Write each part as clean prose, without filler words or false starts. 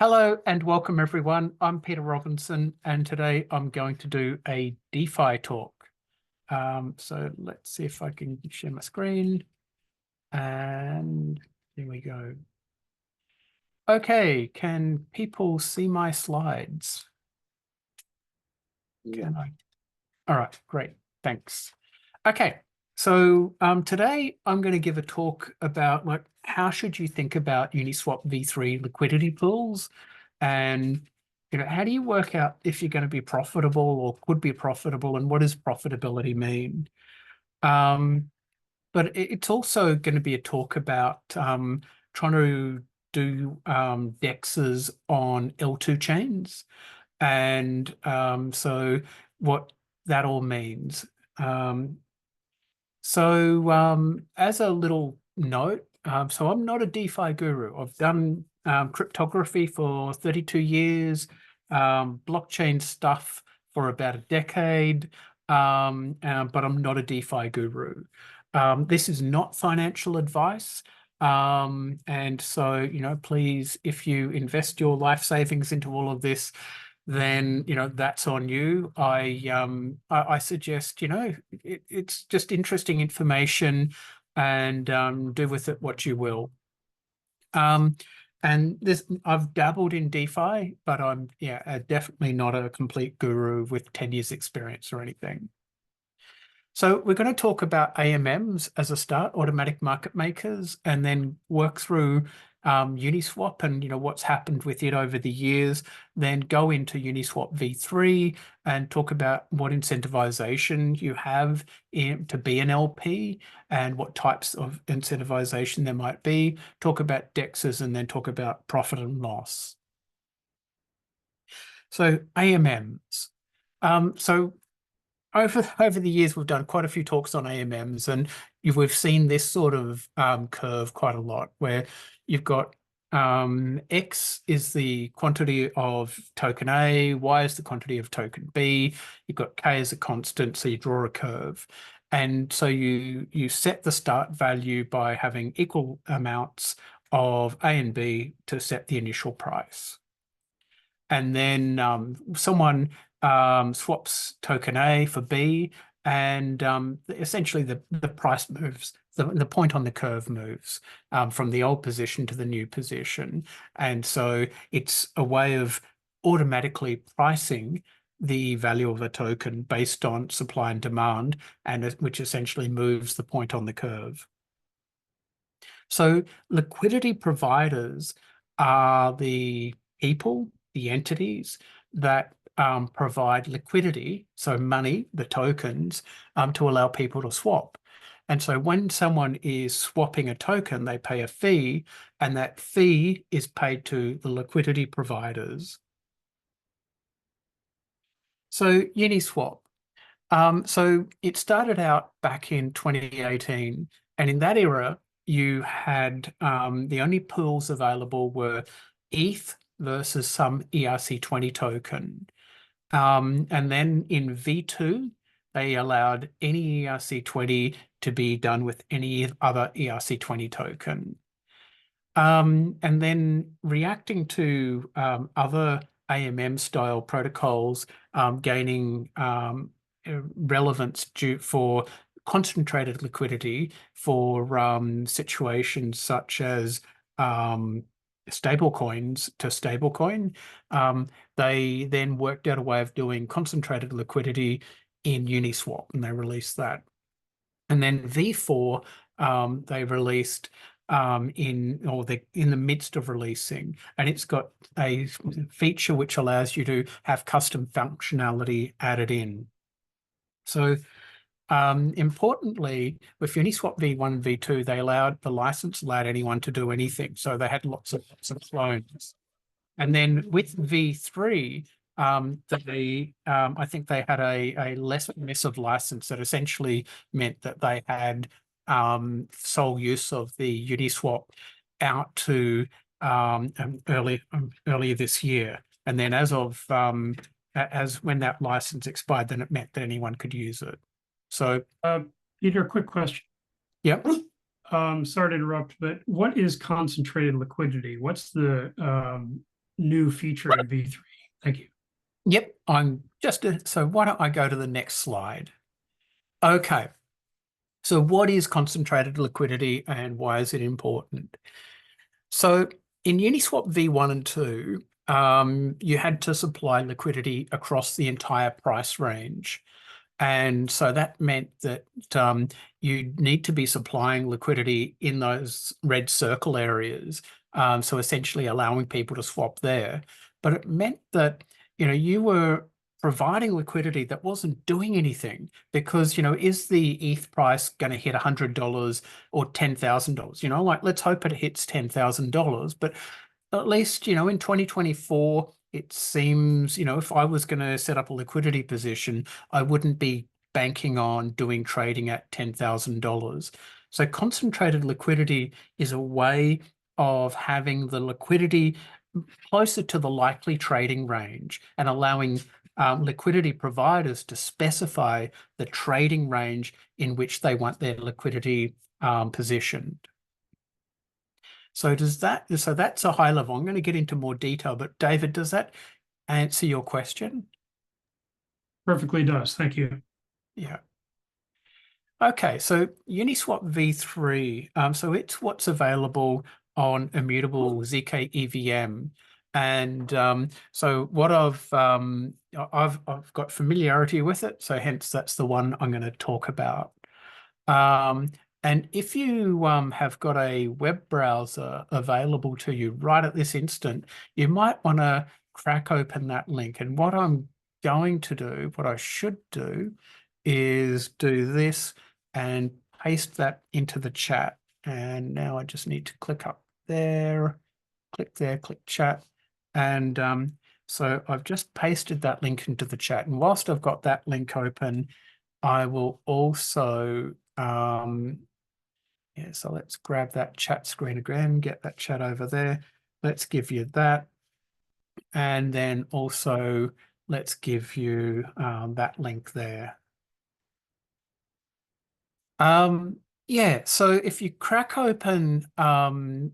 Hello and welcome everyone. I'm Peter Robinson and today I'm going to do a DeFi talk. So let's see if I can share my screen and here we go. Okay, can people see my slides? Can I? All right, great, thanks. Okay, so today I'm going to give a talk about how should you think about Uniswap V3 liquidity pools and how do you work out if you're going to be profitable or could be profitable and what does profitability mean? Um, but it's also going to be a talk about trying to do DEXes on L2 chains and so what that all means. Um, as a little note, so I'm not a DeFi guru. I've done cryptography for 32 years, blockchain stuff for about a decade, but I'm not a DeFi guru. This is not financial advice. And so, please, if you invest your life savings into all of this, then that's on you. I suggest it's just interesting information, and do with it what you will. And this I've dabbled in DeFi, but I'm definitely not a complete guru with 10 years experience or anything. So we're going to talk about AMMs as a start, automatic market makers, and then work through Uniswap and what's happened with it over the years. Then go into Uniswap V3 and talk about what incentivization you have to be an LP and what types of incentivization there might be. Talk about DEXes and then talk about profit and loss. So AMMs. So over the years, we've done quite a few talks on AMMs, and we've seen this sort of curve quite a lot, where you've got X is the quantity of token A, Y is the quantity of token B, you've got K as a constant, so you draw a curve. And so you set the start value by having equal amounts of A and B to set the initial price. And then someone swaps token A for B, and essentially the price moves, the point on the curve moves from the old position to the new position. And so it's a way of automatically pricing the value of a token based on supply and demand, and which essentially moves the point on the curve. So liquidity providers are the people, the entities that provide liquidity, so money, the tokens, to allow people to swap. And so when someone is swapping a token, they pay a fee, and that fee is paid to the liquidity providers. So Uniswap. So it started out back in 2018, and in that era, you had the only pools available were ETH versus some ERC20 token. And then in V2, they allowed any ERC20 to be done with any other ERC20 token. And then reacting to other AMM style protocols gaining relevance due for concentrated liquidity for situations such as stable coins to stablecoin. They then worked out a way of doing concentrated liquidity in Uniswap, and they released that. And then V4, they released in the midst of releasing, and it's got a feature which allows you to have custom functionality added in. So importantly, with Uniswap V1, V2, the license allowed anyone to do anything. So they had lots of clones. And then with V3, I think they had a less permissive license that essentially meant that they had sole use of the Uniswap out to earlier this year. And then as when that license expired, then it meant that anyone could use it. So Peter, quick question. Yep. Sorry to interrupt, but what is concentrated liquidity? What's the new feature in V3? Thank you. Yep, so why don't I go to the next slide? Okay, so what is concentrated liquidity and why is it important? So in Uniswap V1 and 2, you had to supply liquidity across the entire price range. And so that meant that you need to be supplying liquidity in those red circle areas. So essentially allowing people to swap there. But it meant that, you were providing liquidity that wasn't doing anything because, is the ETH price going to hit $100 or $10,000? Like let's hope it hits $10,000, but at least, in 2024, it seems, if I was going to set up a liquidity position, I wouldn't be banking on doing trading at $10,000. So concentrated liquidity is a way of having the liquidity closer to the likely trading range and allowing liquidity providers to specify the trading range in which they want their liquidity positioned. So that's a high level. I'm going to get into more detail, but David, does that answer your question? Perfectly does. Thank you. Yeah. Okay, so Uniswap V3, so it's what's available on immutable ZK EVM. And so what I've got familiarity with it, so hence that's the one I'm going to talk about. And if you have got a web browser available to you right at this instant, you might want to crack open that link. And what I'm going to do, what I should do, is do this and paste that into the chat. And now I just need to click up there, click chat. And so I've just pasted that link into the chat. And whilst I've got that link open, I will also, so let's grab that chat screen again, get that chat over there. Let's give you that. And then also let's give you that link there. Yeah, so if you crack open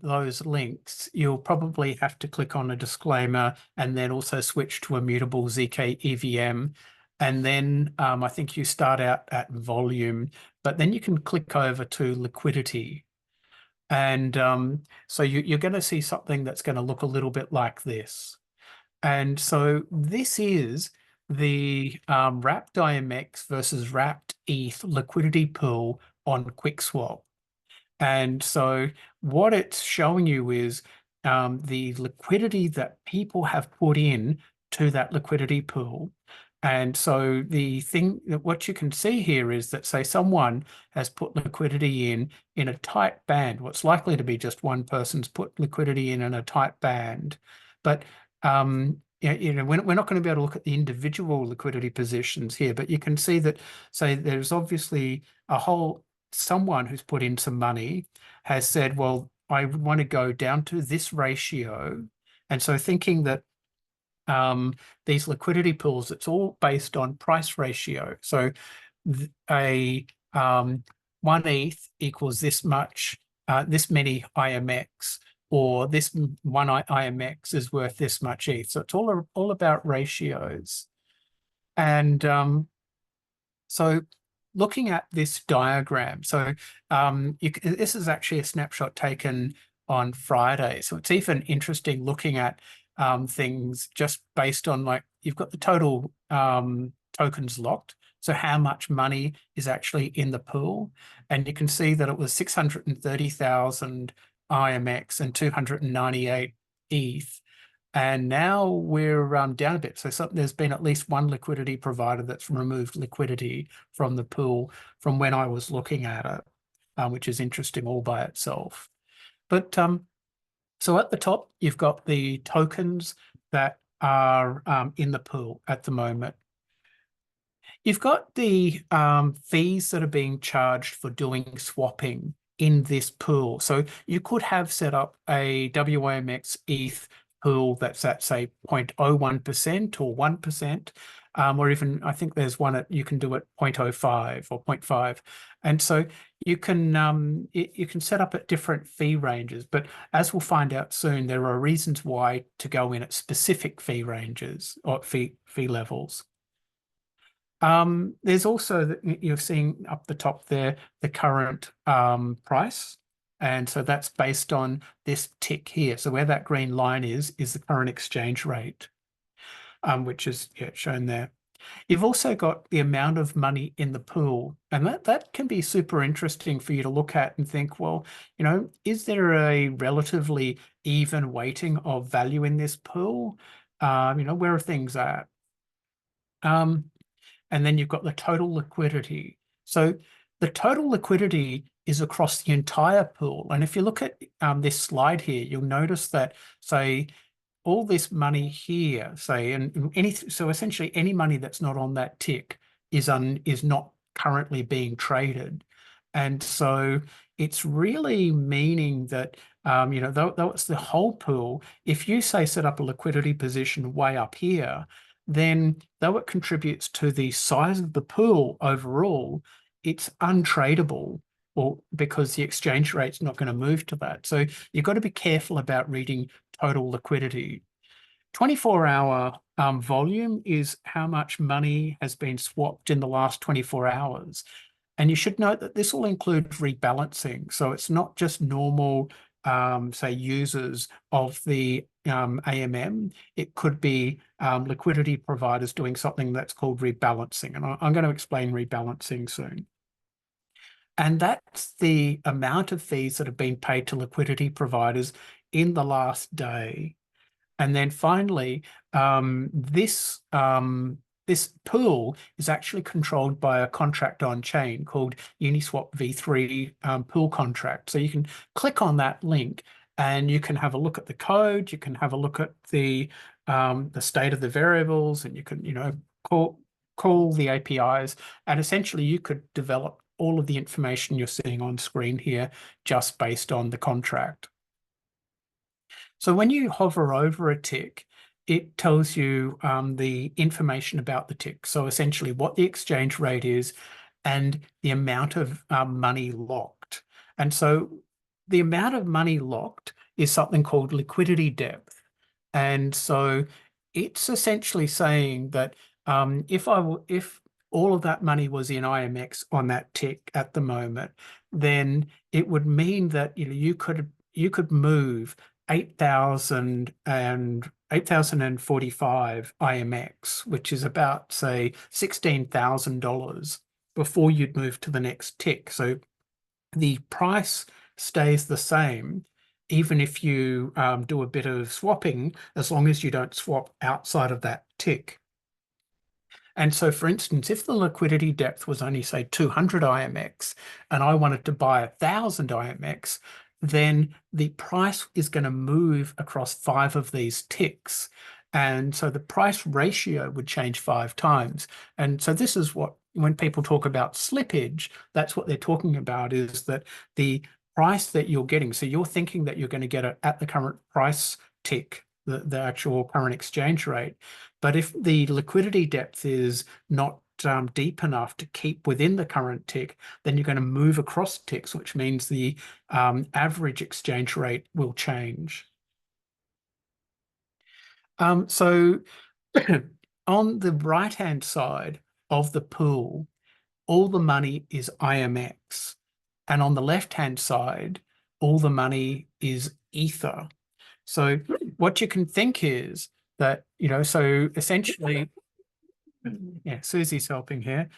those links, you'll probably have to click on a disclaimer and then also switch to immutable ZK EVM. And then I think you start out at volume, but then you can click over to liquidity. And so you're going to see something that's going to look a little bit like this. And so this is the wrapped IMX versus wrapped ETH liquidity pool on QuickSwap. And so what it's showing you is the liquidity that people have put in to that liquidity pool. And so the thing that what you can see here is that, say, someone has put liquidity in a tight band. What's likely to be just one person's put liquidity in a tight band. But we're not going to be able to look at the individual liquidity positions here, but you can see that, say, there's obviously someone who's put in some money has said, well, I want to go down to this ratio. And so thinking that these liquidity pools, it's all based on price ratio. So one ETH equals this much, this many IMX, or this one IMX is worth this much ETH. So it's all about ratios. And so looking at this diagram, so this is actually a snapshot taken on Friday. So it's even interesting looking at things just based on, like, you've got the total tokens locked. So how much money is actually in the pool? And you can see that it was 630,000 IMX and 298 ETH. And now we're down a bit. So there's been at least one liquidity provider that's removed liquidity from the pool from when I was looking at it, which is interesting all by itself. But so at the top, you've got the tokens that are in the pool at the moment. You've got the fees that are being charged for doing swapping in this pool. So you could have set up a WAMX ETH pool that's at, say, 0.01% or 1%, or even I think there's one you can do at 0.05 or 0.5. And so you can you can set up at different fee ranges, but as we'll find out soon, there are reasons why to go in at specific fee ranges or fee levels. There's also that you're seeing up the top there the current price, and so that's based on this tick here. So where that green line is the current exchange rate, which is shown there. You've also got the amount of money in the pool, and that can be super interesting for you to look at and think, well, is there a relatively even weighting of value in this pool? Where are things at? And then you've got the total liquidity. So the total liquidity is across the entire pool. And if you look at this slide here, you'll notice that, say, all this money here, say, so essentially any money that's not on that tick is not currently being traded. And so it's really meaning that, though it's the whole pool, if you say set up a liquidity position way up here, then though it contributes to the size of the pool overall, it's untradeable, or because the exchange rate's not going to move to that. So you've got to be careful about reading total liquidity. 24-hour volume is how much money has been swapped in the last 24 hours. And you should note that this will include rebalancing. So it's not just normal, say, users of the AMM. It could be liquidity providers doing something that's called rebalancing. And I'm going to explain rebalancing soon. And that's the amount of fees that have been paid to liquidity providers in the last day. And then finally, this pool is actually controlled by a contract on chain called Uniswap V3 pool contract. So you can click on that link and you can have a look at the code. You can have a look at the state of the variables, and you can call the APIs, and essentially you could develop all of the information you're seeing on screen here just based on the contract. So when you hover over a tick, it tells you the information about the tick. So essentially what the exchange rate is and the amount of money locked. And so the amount of money locked is something called liquidity depth. And so it's essentially saying that if all of that money was in IMX on that tick at the moment, then it would mean that you could move 8,045 IMX, which is about, say, $16,000 before you'd move to the next tick. So the price stays the same, even if you do a bit of swapping, as long as you don't swap outside of that tick. And so, for instance, if the liquidity depth was only, say, 200 IMX, and I wanted to buy 1,000 IMX, then the price is going to move across 5 of these ticks. And so the price ratio would change 5 times. And so this is what, when people talk about slippage, that's what they're talking about, is that the price that you're getting, so you're thinking that you're going to get it at the current price tick, the actual current exchange rate. But if the liquidity depth is not deep enough to keep within the current tick, then you're going to move across ticks, which means the average exchange rate will change. So on the right-hand side of the pool, all the money is IMX. And on the left-hand side, all the money is Ether. So what you can think is that, so essentially, yeah, Susie's helping here.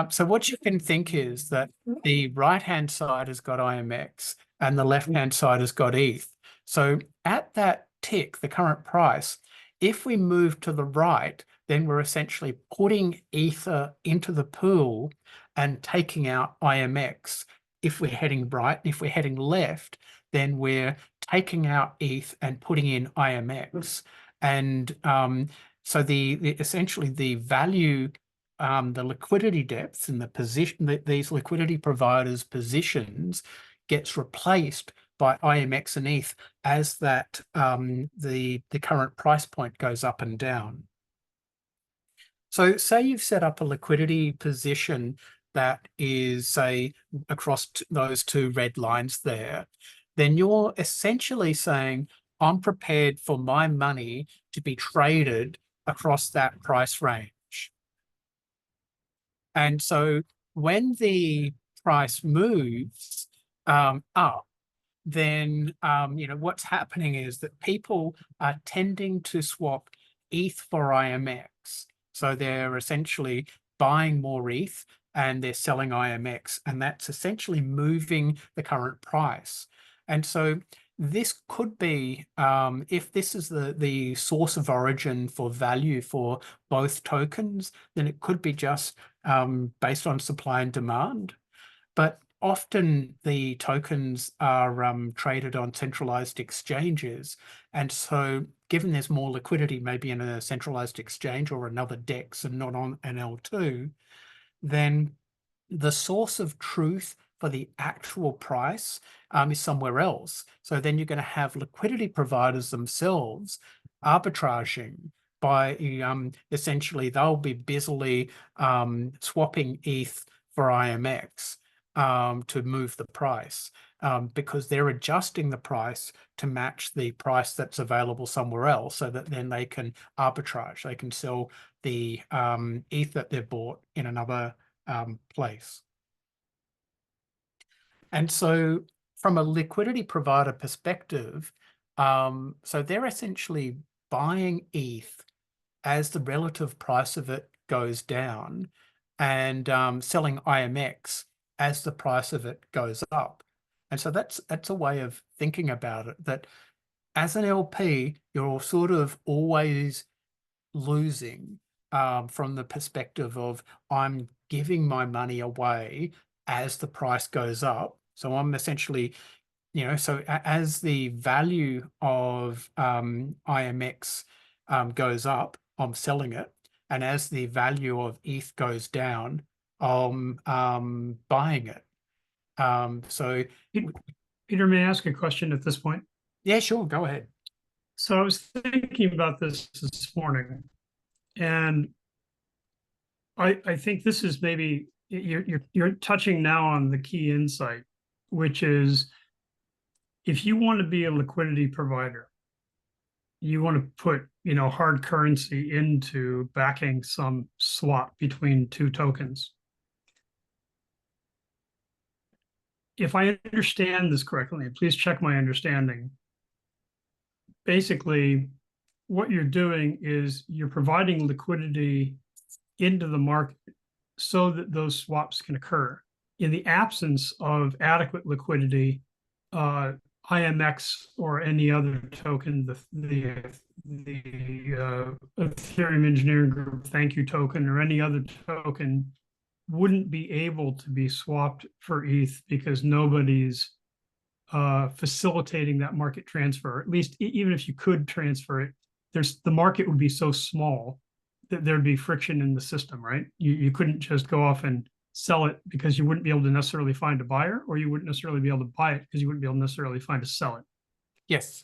So what you can think is that the right-hand side has got IMX and the left-hand side has got ETH. So at that tick, the current price, if we move to the right, then we're essentially putting Ether into the pool and taking out IMX. If we're heading right, if we're heading left, then we're taking out ETH and putting in IMX. And so essentially the value, the liquidity depths and the position that these liquidity providers' positions gets replaced by IMX and ETH as that the current price point goes up and down. So say you've set up a liquidity position that is, say, across those two red lines there, then you're essentially saying, I'm prepared for my money to be traded across that price range. And so when the price moves up, then what's happening is that people are tending to swap ETH for IMX. So they're essentially buying more ETH and they're selling IMX, and that's essentially moving the current price. And so this could be, if this is the source of origin for value for both tokens, then it could be just based on supply and demand. But often the tokens are traded on centralized exchanges. And so given there's more liquidity, maybe in a centralized exchange or another DEX and not on an L2, then the source of truth for the actual price is somewhere else. So then you're going to have liquidity providers themselves arbitraging by essentially they'll be busily swapping ETH for IMX to move the price because they're adjusting the price to match the price that's available somewhere else, so that then they can arbitrage. They can sell the ETH that they've bought in another place. And so from a liquidity provider perspective, so they're essentially buying ETH as the relative price of it goes down and selling IMX as the price of it goes up. And so that's a way of thinking about it, that as an LP, you're sort of always losing from the perspective of I'm giving my money away as the price goes up. So I'm essentially, so as the value of IMX goes up, I'm selling it. And as the value of ETH goes down, I'm buying it. So Peter, may I ask a question at this point? yeah, sure, go ahead. So I was thinking about this morning, and I think this is maybe you're touching now on the key insight, which is if you want to be a liquidity provider, you want to put hard currency into backing some swap between two tokens. If I understand this correctly, and please check my understanding, basically what you're doing is you're providing liquidity into the market so that those swaps can occur. In the absence of adequate liquidity, IMX or any other token, the Ethereum Engineering Group thank you token or any other token wouldn't be able to be swapped for ETH because nobody's facilitating that market transfer. At least even if you could transfer it, the market would be so small that there'd be friction in the system, right? You couldn't just go off and sell it because you wouldn't be able to necessarily find a buyer, or you wouldn't necessarily be able to buy it because you wouldn't be able to necessarily find a sell it. Yes.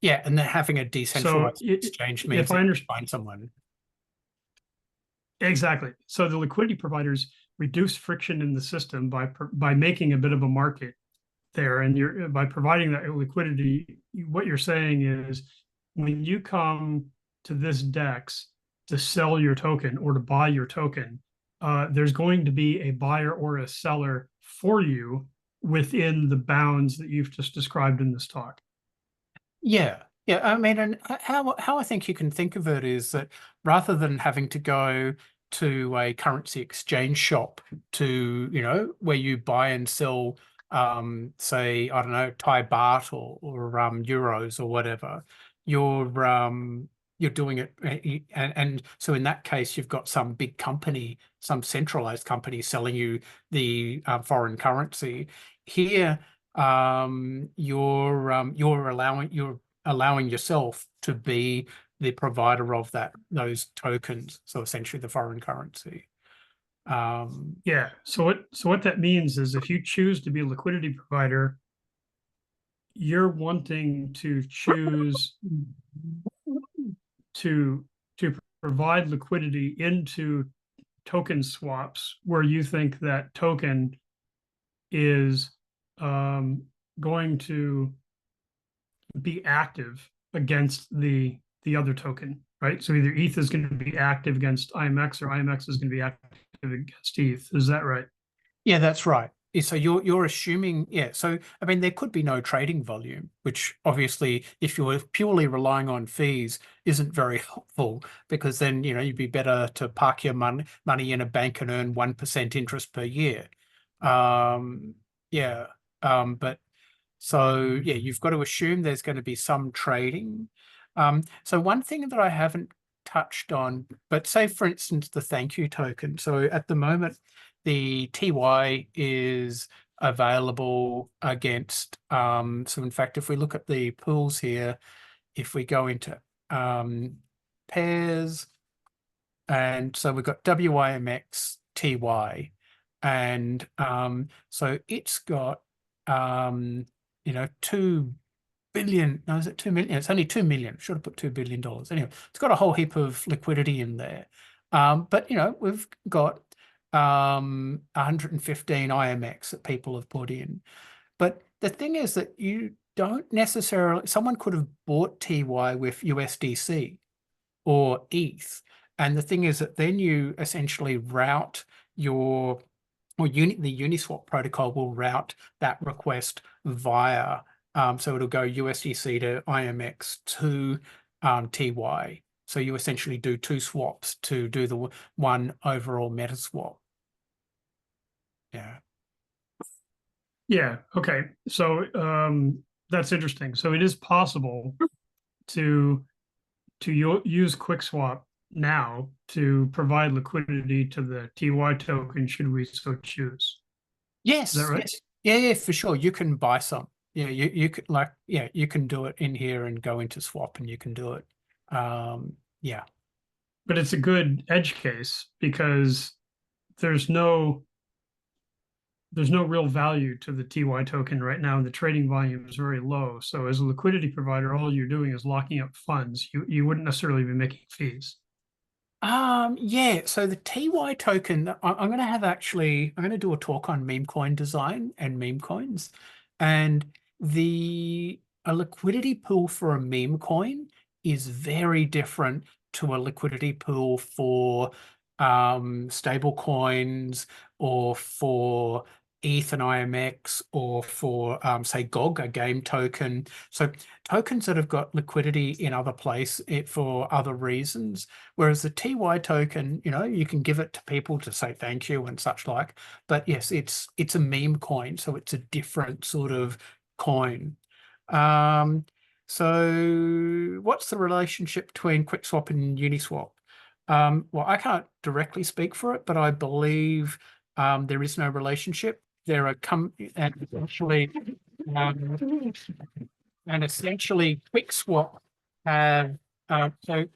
Yeah, and then having a decentralized exchange means if I understand, find someone. Exactly. So the liquidity providers reduce friction in the system by making a bit of a market there, and by providing that liquidity. What you're saying is, when you come to this DEX to sell your token or to buy your token, there's going to be a buyer or a seller for you within the bounds that you've just described in this talk. Yeah. Yeah. I mean, and how I think you can think of it is that rather than having to go to a currency exchange shop to, where you buy and sell, say, I don't know, Thai baht or euros or whatever, you're doing it. And so in that case, you've got some big company, some centralized company selling you the foreign currency. Here, you're allowing yourself to be the provider of those tokens, so essentially the foreign currency. Yeah. So what that means is, if you choose to be a liquidity provider, you're wanting to choose to provide liquidity into token swaps where you think that token is going to be active against the other token, right? So either ETH is going to be active against IMX or IMX is going to be active against ETH. Is that right? Yeah, that's right. So you're assuming, yeah. So I mean, there could be no trading volume, which obviously, if you were purely relying on fees, isn't very helpful, because then you'd be better to park your money in a bank and earn 1% interest per year. Yeah. But so yeah, you've got to assume there's going to be some trading. So one thing that I haven't touched on, but say for instance the thank you token. So at the moment, the TY is available against. So in fact, if we look at the pools here, if we go into pairs, and so we've got WIMX TY, and so it's got 2 billion. No, is it 2 million? It's only 2 million. Should have put $2 billion. Anyway, it's got a whole heap of liquidity in there. But we've got 115 IMX that people have put in. But the thing is that you don't necessarily, someone could have bought TY with USDC or ETH. And the thing is that then you essentially route your, or the Uniswap protocol will route that request via, so it'll go USDC to IMX to TY. So you essentially do two swaps to do the one overall meta swap. Yeah. Yeah. Okay. So that's interesting. So it is possible to use QuickSwap now to provide liquidity to the TY token, should we so choose. Yes. Is that right? Yes. Yeah, for sure. You can buy some. Yeah, you could you can do it in here and go into swap and you can do it. Yeah. But it's a good edge case because there's no real value to the TY token right now, and the trading volume is very low. So as a liquidity provider, all you're doing is locking up funds. You wouldn't necessarily be making fees. Yeah, so the TY token, I'm going to do a talk on meme coin design and meme coins. And a liquidity pool for a meme coin is very different to a liquidity pool for stable coins, or for ETH and IMX, or for say GOG, a game token. So tokens that have got liquidity in other place for other reasons. Whereas the TY token, you can give it to people to say thank you and such like. But yes, it's a meme coin, so it's a different sort of coin. So what's the relationship between QuickSwap and Uniswap? Well, I can't directly speak for it, but I believe there is no relationship. There are and essentially QuickSwap have so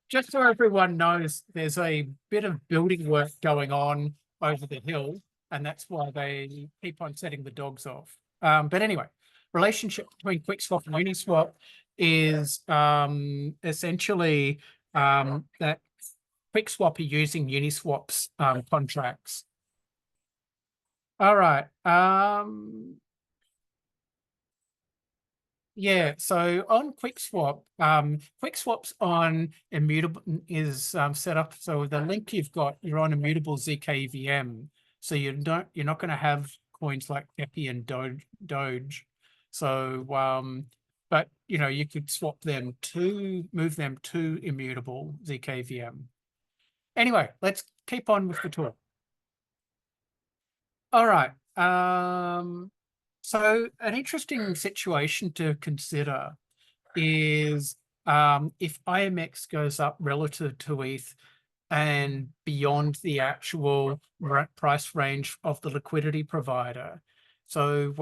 just so everyone knows, there's a bit of building work going on over the hill, and that's why they keep on setting the dogs off. But anyway, relationship between QuickSwap and Uniswap is essentially that QuickSwap are using Uniswap's contracts. All right. Yeah, so on QuickSwap, QuickSwap's on immutable is set up. So the link you're on immutable zkVM. So you're not going to have coins like Pepe and Doge. So but you could move them to immutable zkVM. Anyway, let's keep on with the tour. All right. So an interesting situation to consider is if IMX goes up relative to ETH and beyond the actual price range of the liquidity provider. So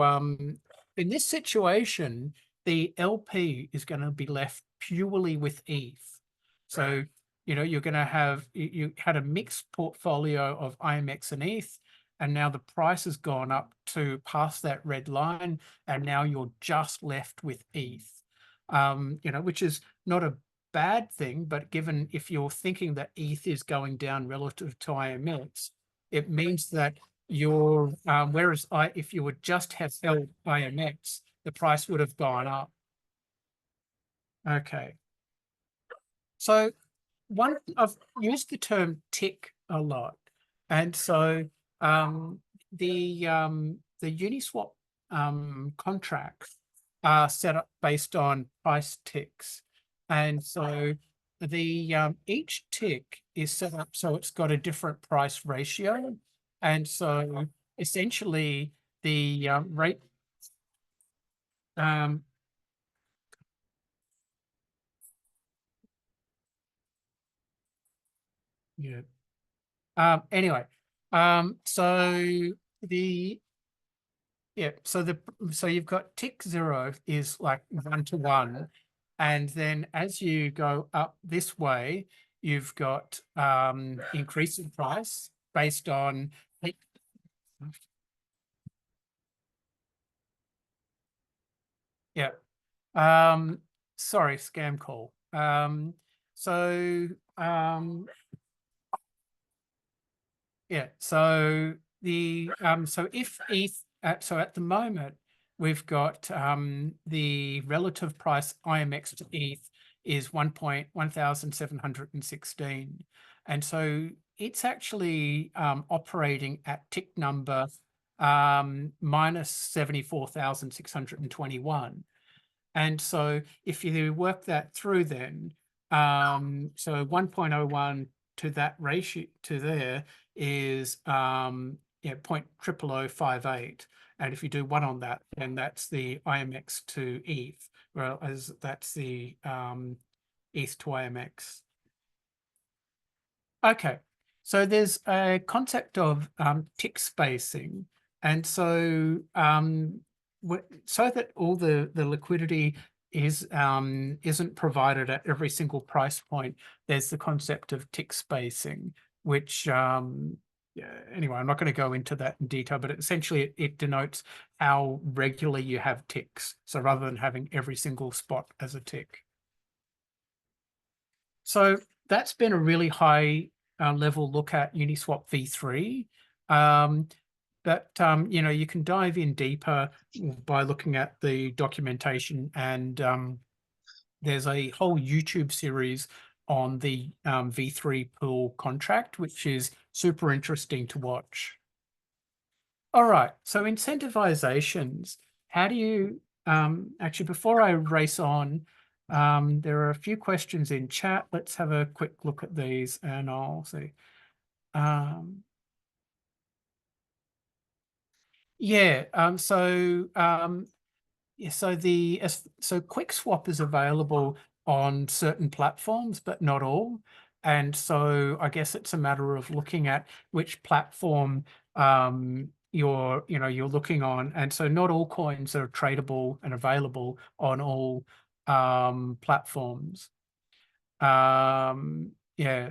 in this situation, the LP is going to be left purely with ETH. So, you're going to have, you had a mixed portfolio of IMX and ETH, and now the price has gone up to past that red line, and now you're just left with ETH, which is not a bad thing, but given if you're thinking that ETH is going down relative to IMX, it means that whereas if you would just have held IMX, the price would have gone up. Okay. So I've used the term tick a lot. And so the Uniswap contracts are set up based on price ticks. And so the each tick is set up so it's got a different price ratio. And so essentially the rate yeah. Anyway, so the so you've got tick 0 is like 1 to 1, and then as you go up this way, you've got increasing price based on yeah. Sorry, scam call. So yeah, so the so if ETH so at the moment we've got the relative price IMX to ETH is 1,1716, and so it's actually operating at tick number minus 74,621. And so if you work that through then, so 1.01 to that ratio to there is 0.00058. And if you do 1 on that, then that's the IMX to ETH, whereas that's the ETH to IMX. Okay, so there's a concept of tick spacing. And so so that all the liquidity isn't provided at every single price point, there's the concept of tick spacing, which anyway, I'm not going to go into that in detail, but essentially it denotes how regularly you have ticks. So rather than having every single spot as a tick. So that's been a really high level look at Uniswap V3. But you can dive in deeper by looking at the documentation, and there's a whole YouTube series on the V3 pool contract, which is super interesting to watch. All right, so incentivizations. How do you actually, before I race on, there are a few questions in chat. Let's have a quick look at these and I'll see. Yeah, so QuickSwap is available on certain platforms, but not all. And so I guess it's a matter of looking at which platform you're looking on. And so not all coins are tradable and available on all platforms. Yeah,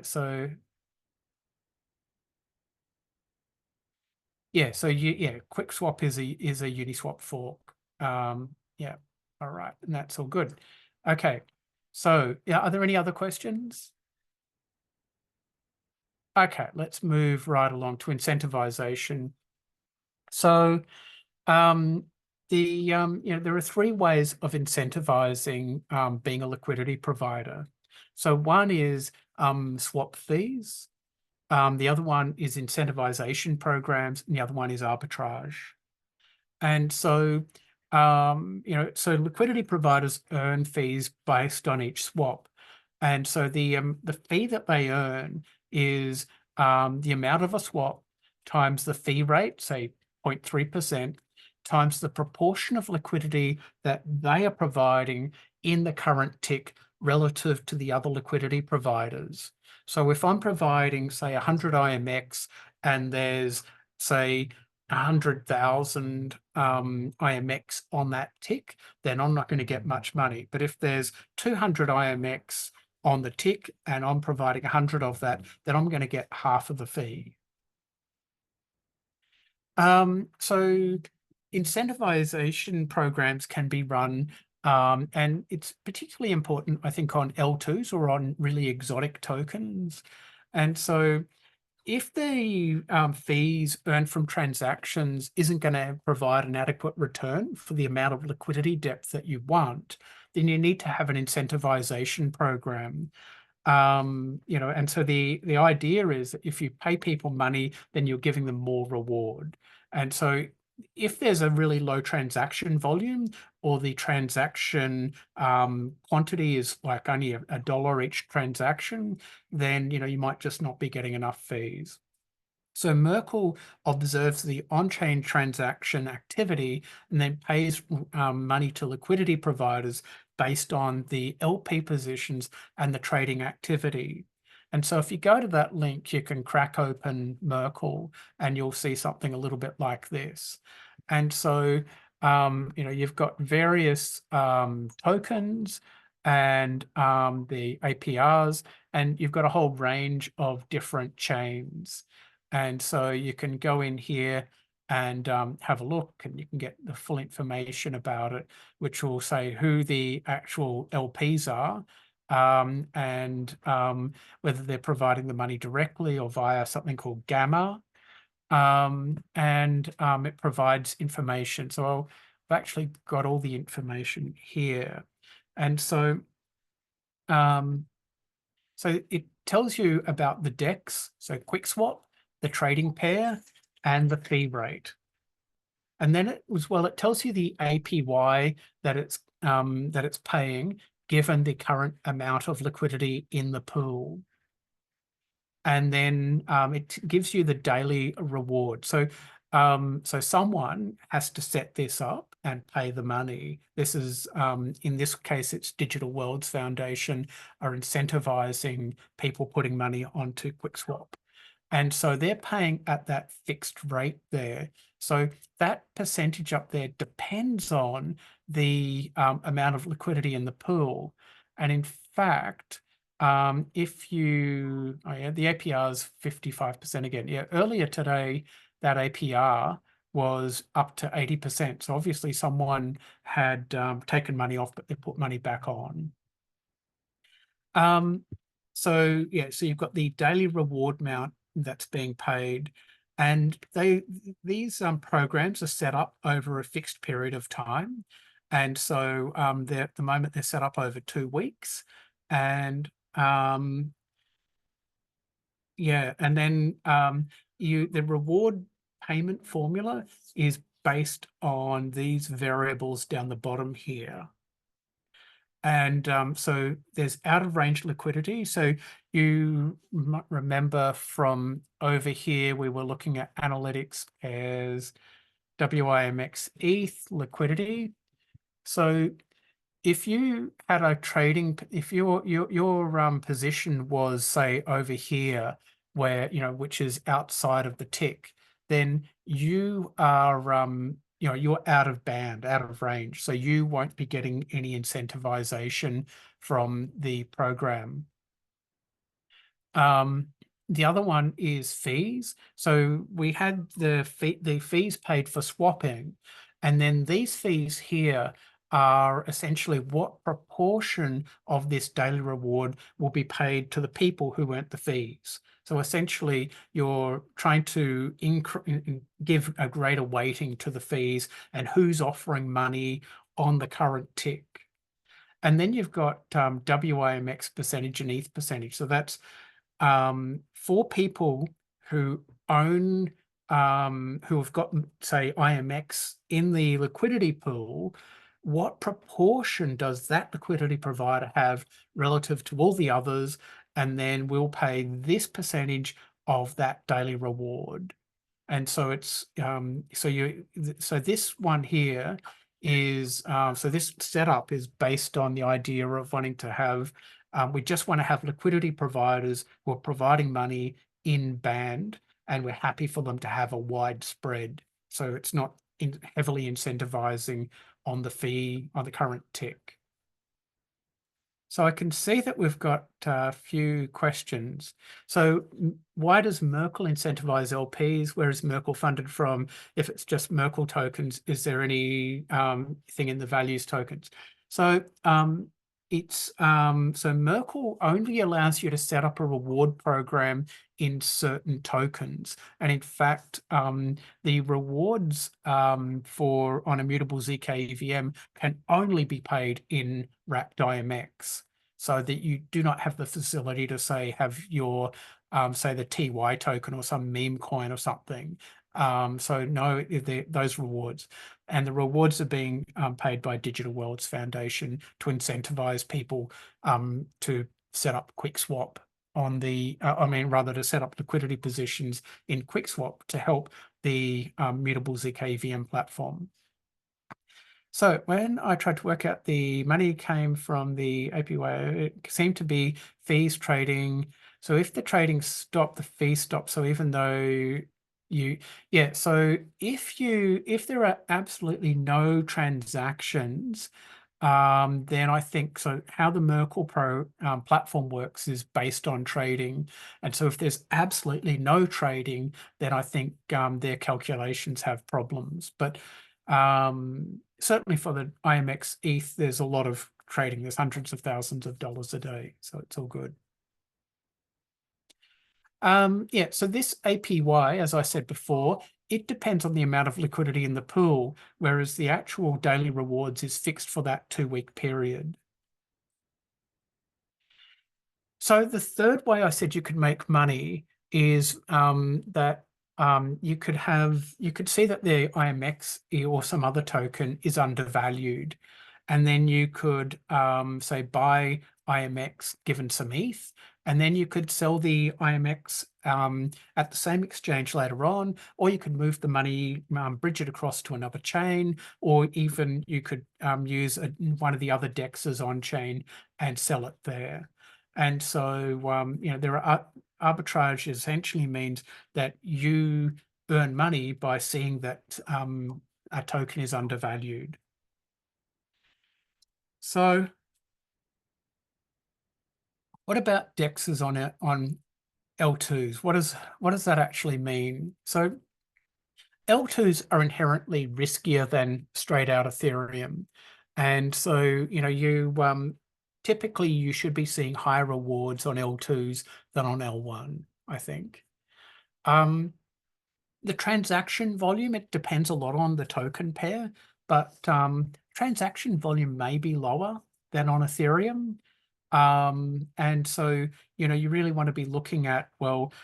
so yeah, so QuickSwap is a Uniswap fork. Yeah, all right, and that's all good. Okay, so yeah, are there any other questions? Okay, let's move right along to incentivization. So there are 3 ways of incentivizing being a liquidity provider. So one is swap fees. The other one is incentivization programs, and the other one is arbitrage. And so, so liquidity providers earn fees based on each swap. And so the fee that they earn is the amount of a swap times the fee rate, say 0.3%, times the proportion of liquidity that they are providing in the current tick relative to the other liquidity providers. So if I'm providing, say, 100 IMX and there's, say, 100,000 IMX on that tick, then I'm not going to get much money. But if there's 200 IMX on the tick and I'm providing 100 of that, then I'm going to get half of the fee. So incentivization programs can be run And it's particularly important, I think, on L2s or on really exotic tokens. And so if the fees earned from transactions isn't going to provide an adequate return for the amount of liquidity depth that you want, then you need to have an incentivization program. And so the idea is that if you pay people money, then you're giving them more reward. And so if there's a really low transaction volume, or the transaction quantity is like only a dollar each transaction, then you might just not be getting enough fees. So Merkle observes the on-chain transaction activity and then pays money to liquidity providers based on the LP positions and the trading activity. And so if you go to that link, you can crack open Merkle and you'll see something a little bit like this. And so, you've got various tokens and the APRs, and you've got a whole range of different chains. And so you can go in here and have a look, and you can get the full information about it, which will say who the actual LPs are, and whether they're providing the money directly or via something called Gamma. It provides information. So I've actually got all the information here. And so it tells you about the DEX, so QuickSwap, the trading pair, and the fee rate. And then it tells you the APY that it's paying given the current amount of liquidity in the pool. And then it gives you the daily reward. So someone has to set this up and pay the money. This is, in this case, it's Digital Worlds Foundation are incentivizing people putting money onto QuickSwap. And so they're paying at that fixed rate there. So that percentage up there depends on the amount of liquidity in the pool. And in fact, if you, the APR is 55% again. Yeah, earlier today, that APR was up to 80%. So obviously someone had taken money off, but they put money back on. So you've got the daily reward amount that's being paid, and these programs are set up over a fixed period of time. And so at the moment they're set up over 2 weeks. And and then the reward payment formula is based on these variables down the bottom here. And so there's out of range liquidity. So you might remember from over here, we were looking at analytics as WIMX ETH liquidity. So if you had a trading, if your position was, say, over here, where which is outside of the tick, then you are you're out of band, out of range, so you won't be getting any incentivization from the program. The other one is fees. So we had the fees paid for swapping, and then these fees here are essentially what proportion of this daily reward will be paid to the people who earned the fees. So essentially, you're trying to give a greater weighting to the fees and who's offering money on the current tick. And then you've got WIMX percentage and ETH percentage. So that's for people who own, who have got, say, IMX in the liquidity pool, what proportion does that liquidity provider have relative to all the others? And then we'll pay this percentage of that daily reward. And so it's, so this one here is, so this setup is based on the idea of wanting to have, we just want to have liquidity providers who are providing money in band, and we're happy for them to have a wide spread. So it's not heavily incentivizing on the fee, on the current tick. So I can see that we've got a few questions. So why does Merkle incentivize LPs? Where is Merkle funded from? If it's just Merkle tokens, is there any thing in the values tokens? So so Merkle only allows you to set up a reward program in certain tokens. And in fact, the rewards for on Immutable ZK EVM can only be paid in wrapped IMX, so that you do not have the facility to have your say the TY token or some meme coin or something. So no, those rewards. And the rewards are being paid by Digital Worlds Foundation to incentivize people to set up QuickSwap on the, rather to set up liquidity positions in QuickSwap to help the Mutable ZK VM platform. So when I tried to work out the money came from the APY, it seemed to be fees trading. So if the trading stopped, the fee stopped. So even though so if there are absolutely no transactions, then I think so. How the Merkle Pro platform works is based on trading, and so if there's absolutely no trading, then I think their calculations have problems. But certainly for the IMX ETH, there's a lot of trading. There's hundreds of thousands of dollars a day, so it's all good. Yeah, so this APY, as I said before, it depends on the amount of liquidity in the pool, whereas the actual daily rewards is fixed for that 2-week period. So the third way I said you could make money is that you could see that the IMX or some other token is undervalued, and then you could say buy IMX given some ETH, and then you could sell the IMX at the same exchange later on, or you could move the money, bridge it across to another chain, or even you could use one of the other DEXes on chain and sell it there. And so, there are arbitrage essentially means that you earn money by seeing that a token is undervalued. So what about DEXs on L2s? What does that actually mean? So L2s are inherently riskier than straight out Ethereum. And so, typically you should be seeing higher rewards on L2s than on L1, I think. The transaction volume, it depends a lot on the token pair, but transaction volume may be lower than on Ethereum. And so, you really want to be looking at, well,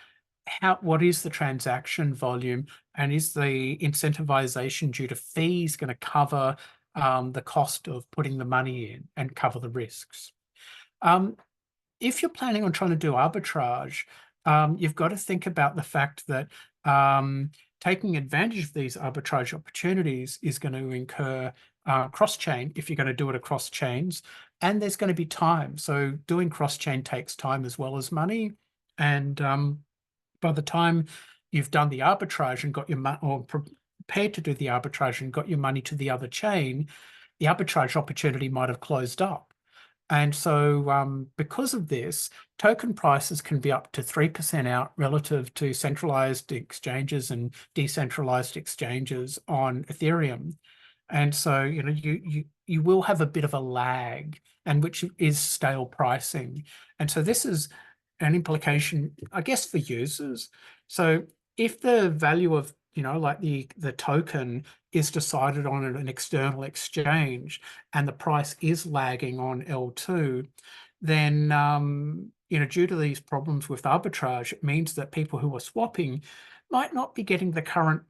what is the transaction volume, and is the incentivization due to fees going to cover the cost of putting the money in and cover the risks? If you're planning on trying to do arbitrage, you've got to think about the fact that taking advantage of these arbitrage opportunities is going to incur cross-chain if you're going to do it across chains, and there's going to be time. So doing cross-chain takes time as well as money, and by the time you've done the arbitrage and got your money, or prepared to do the arbitrage and got your money to the other chain, the arbitrage opportunity might have closed up. And so because of this, token prices can be up to 3% out relative to centralized exchanges and decentralized exchanges on Ethereum. And so, you will have a bit of a lag, and which is stale pricing. And so this is an implication, I guess, for users. So if the value of, like the token is decided on an external exchange and the price is lagging on L2, then, due to these problems with arbitrage, it means that people who are swapping might not be getting the current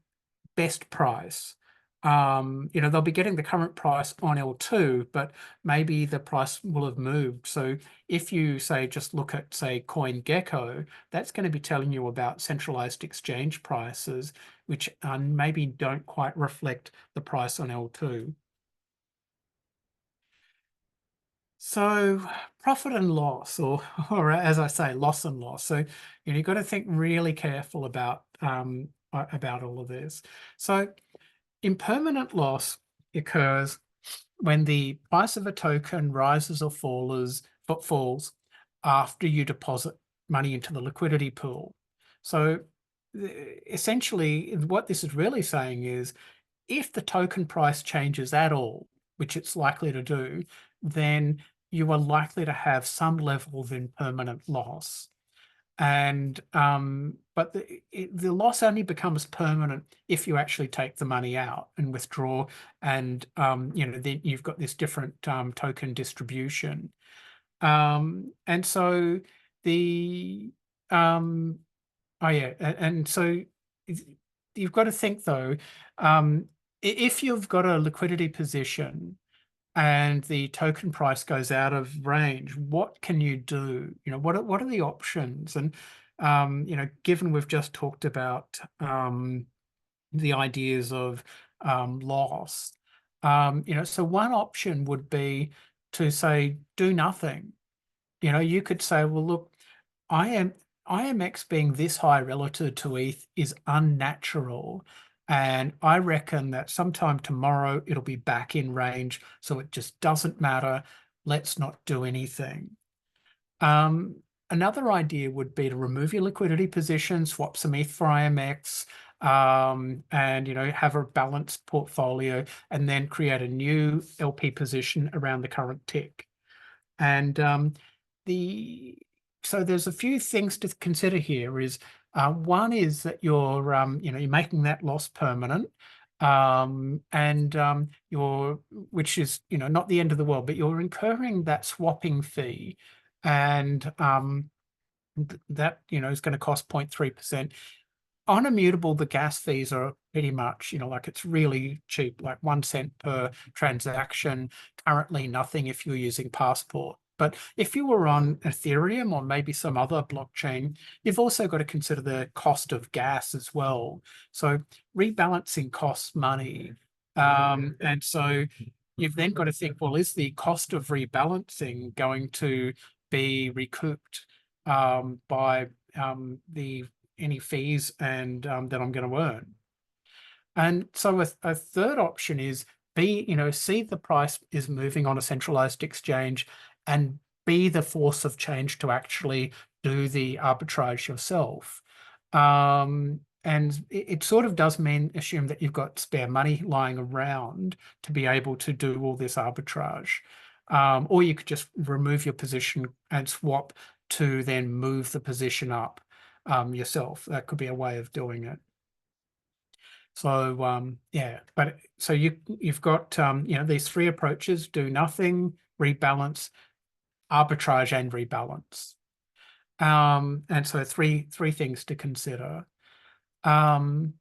best price. They'll be getting the current price on L2, but maybe the price will have moved. So if you just look at CoinGecko, that's going to be telling you about centralized exchange prices, which maybe don't quite reflect the price on L2. So profit and loss, or as I say, loss and loss. So you've got to think really careful about all of this. So impermanent loss occurs when the price of a token rises or falls after you deposit money into the liquidity pool. So essentially, what this is really saying is, if the token price changes at all, which it's likely to do, then you are likely to have some level of impermanent loss. And but the loss only becomes permanent if you actually take the money out and withdraw, and then you've got this different token distribution. And so the oh yeah, and so you've got to think though, if you've got a liquidity position and the token price goes out of range, what can you do? What are the options? And given we've just talked about the ideas of loss, so one option would be to say do nothing. You could say, well, look, IMX being this high relative to ETH is unnatural. And I reckon that sometime tomorrow it'll be back in range. So it just doesn't matter. Let's not do anything. Another idea would be to remove your liquidity position, swap some ETH for IMX, and have a balanced portfolio, and then create a new LP position around the current tick. And so there's a few things to consider here. One is that you're making that loss permanent, which is not the end of the world, but you're incurring that swapping fee, and that is going to cost 0.3%. On Immutable, the gas fees are pretty much, like it's really cheap, like 1 cent per transaction. Currently nothing if you're using Passport. But if you were on Ethereum or maybe some other blockchain, you've also got to consider the cost of gas as well. So rebalancing costs money. And so you've then got to think, well, is the cost of rebalancing going to be recouped by any fees and that I'm going to earn? And so a third option is see the price is moving on a centralized exchange and be the force of change to actually do the arbitrage yourself. And it sort of does assume that you've got spare money lying around to be able to do all this arbitrage. Or you could just remove your position and swap to then move the position up yourself. That could be a way of doing it. So yeah, but so you've got these three approaches: do nothing, rebalance, arbitrage, and rebalance. And so three things to consider. And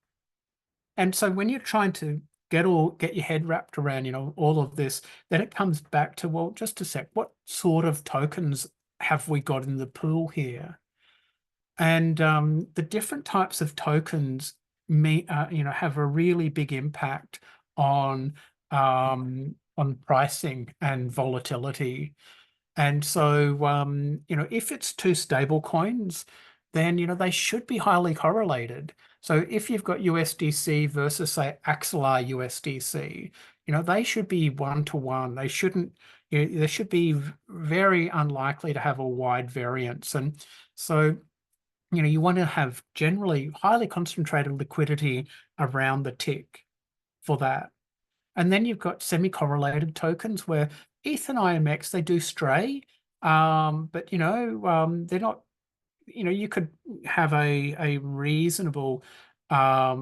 so when you're trying to get your head wrapped around all of this, then it comes back to, well, just a sec, what sort of tokens have we got in the pool here? And the different types of tokens have a really big impact on pricing and volatility. And so if it's two stable coins, then they should be highly correlated. So if you've got USDC versus say Axelar USDC, they should be 1-to-1. They shouldn't. They should be very unlikely to have a wide variance. And so you want to have generally highly concentrated liquidity around the tick for that. And then you've got semi-correlated tokens where ETH and IMX, they do stray, but they're not. You could have a reasonable, allow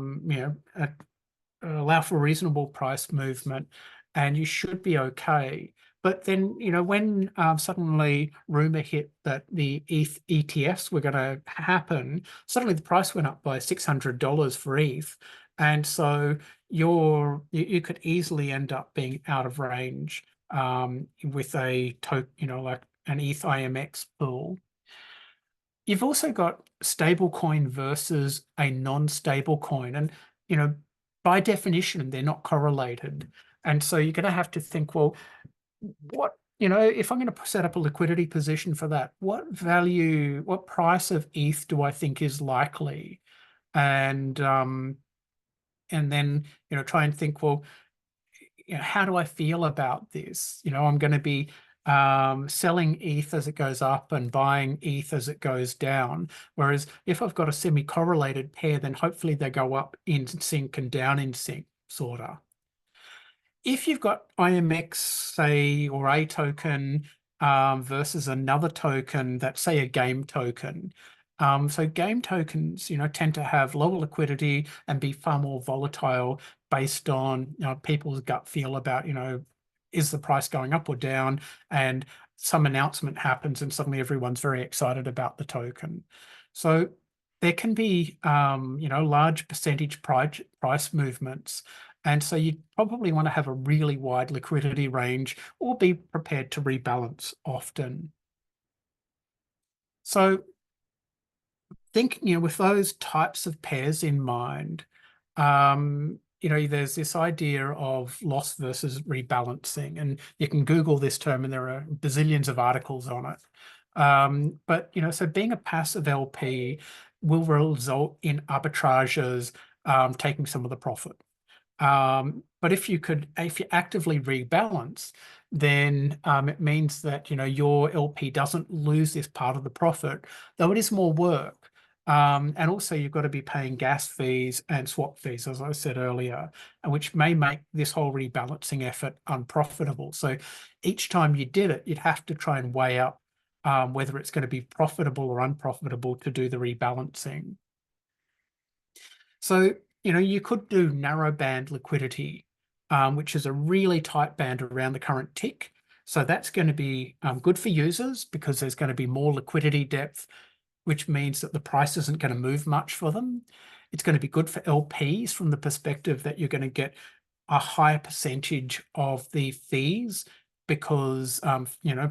for reasonable price movement, and you should be okay. But then, when suddenly rumor hit that the ETH ETFs were going to happen, suddenly the price went up by $600 for ETH. And so you could easily end up being out of range with a like an ETH IMX pool. You've also got stablecoin versus a non-stable coin, and by definition they're not correlated. And so you're going to have to think, well, what if I'm going to set up a liquidity position for that, what price of ETH do I think is likely? And then try and think, well, how do I feel about this? I'm going to be selling ETH as it goes up and buying ETH as it goes down. Whereas if I've got a semi-correlated pair, then hopefully they go up in sync and down in sync, sort of. if you've got IMX, say, or a token versus another token that's, say, a game token. So game tokens, tend to have lower liquidity and be far more volatile based on, people's gut feel about, is the price going up or down? And some announcement happens and suddenly everyone's very excited about the token. So there can be, large percentage price movements. And so you probably want to have a really wide liquidity range or be prepared to rebalance often. So think, with those types of pairs in mind, there's this idea of loss versus rebalancing, and you can Google this term and there are bazillions of articles on it. But, so being a passive LP will result in arbitrages taking some of the profit. But if you actively rebalance, then it means that, your LP doesn't lose this part of the profit, though it is more work. And also you've got to be paying gas fees and swap fees, as I said earlier, which may make this whole rebalancing effort unprofitable. So each time you did it, you'd have to try and weigh up whether it's going to be profitable or unprofitable to do the rebalancing. So, you could do narrow band liquidity, which is a really tight band around the current tick. So that's going to be good for users because there's going to be more liquidity depth, which means that the price isn't going to move much for them. It's going to be good for LPs from the perspective that you're going to get a higher percentage of the fees because,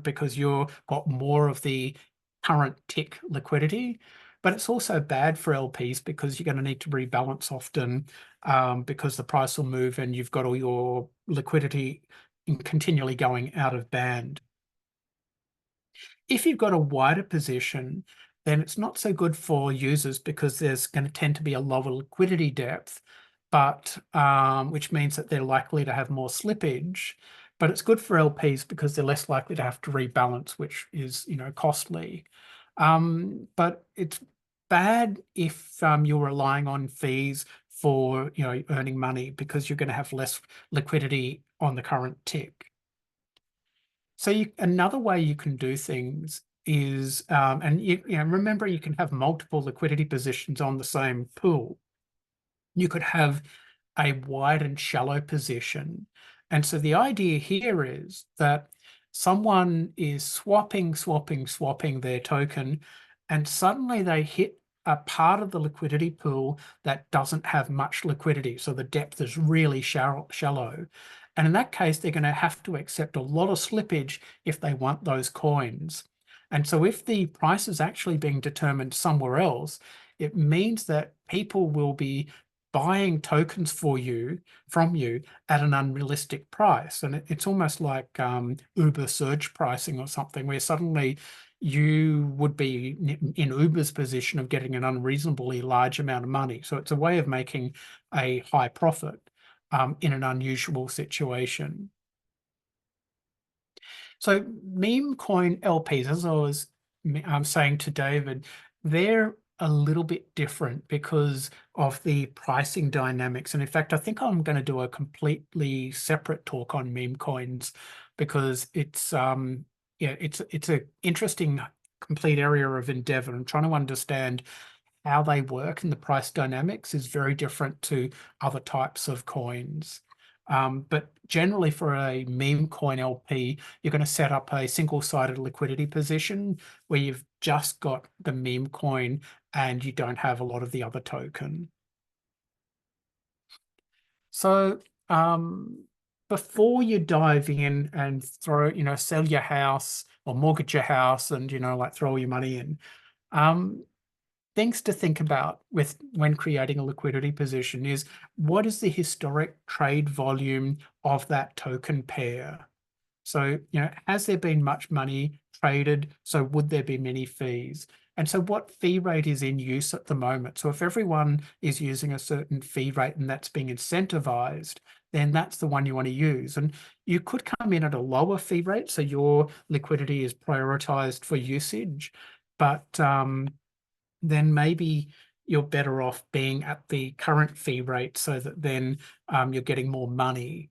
because you've got more of the current tick liquidity. But it's also bad for LPs because you're going to need to rebalance often because the price will move and you've got all your liquidity continually going out of band. If you've got a wider position, then it's not so good for users because there's going to tend to be a lower liquidity depth, but which means that they're likely to have more slippage. But it's good for LPs because they're less likely to have to rebalance, which is, costly. But it's bad if you're relying on fees for, earning money because you're going to have less liquidity on the current tick. So another way you can do things is, and remember, you can have multiple liquidity positions on the same pool. You could have a wide and shallow position. And so the idea here is that someone is swapping their token, and suddenly they hit a part of the liquidity pool that doesn't have much liquidity. So the depth is really shallow. And in that case, they're going to have to accept a lot of slippage if they want those coins. And so if the price is actually being determined somewhere else, it means that people will be buying tokens from you at an unrealistic price. And it's almost like Uber surge pricing or something, where suddenly you would be in Uber's position of getting an unreasonably large amount of money. So it's a way of making a high profit in an unusual situation. So meme coin LPs, as I was saying to David, they're a little bit different because of the pricing dynamics. And in fact, I think I'm going to do a completely separate talk on meme coins because it's it's an interesting complete area of endeavor. I'm trying to understand how they work, and the price dynamics is very different to other types of coins. But generally for a meme coin LP, you're going to set up a single-sided liquidity position where you've just got the meme coin and you don't have a lot of the other token. So before you dive in and sell your house or mortgage your house and, like throw all your money in, things to think about when creating a liquidity position is what is the historic trade volume of that token pair? So, has there been much money traded? So would there be many fees? And so what fee rate is in use at the moment? So if everyone is using a certain fee rate and that's being incentivized, then that's the one you want to use. And you could come in at a lower fee rate, so your liquidity is prioritized for usage, but then maybe you're better off being at the current fee rate so that then you're getting more money.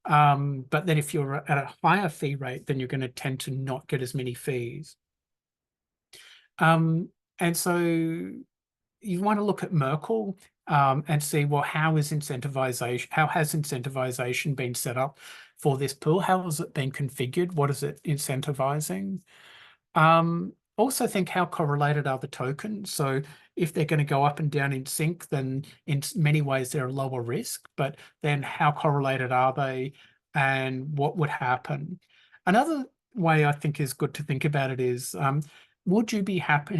But then if you're at a higher fee rate, then you're going to tend to not get as many fees. And so you want to look at Merkle and see, well, how has incentivization been set up for this pool? How has it been configured? What is it incentivizing? Also think, how correlated are the tokens? So if they're going to go up and down in sync, then in many ways they're a lower risk, but then how correlated are they and what would happen? Another way I think is good to think about it is, would you be happy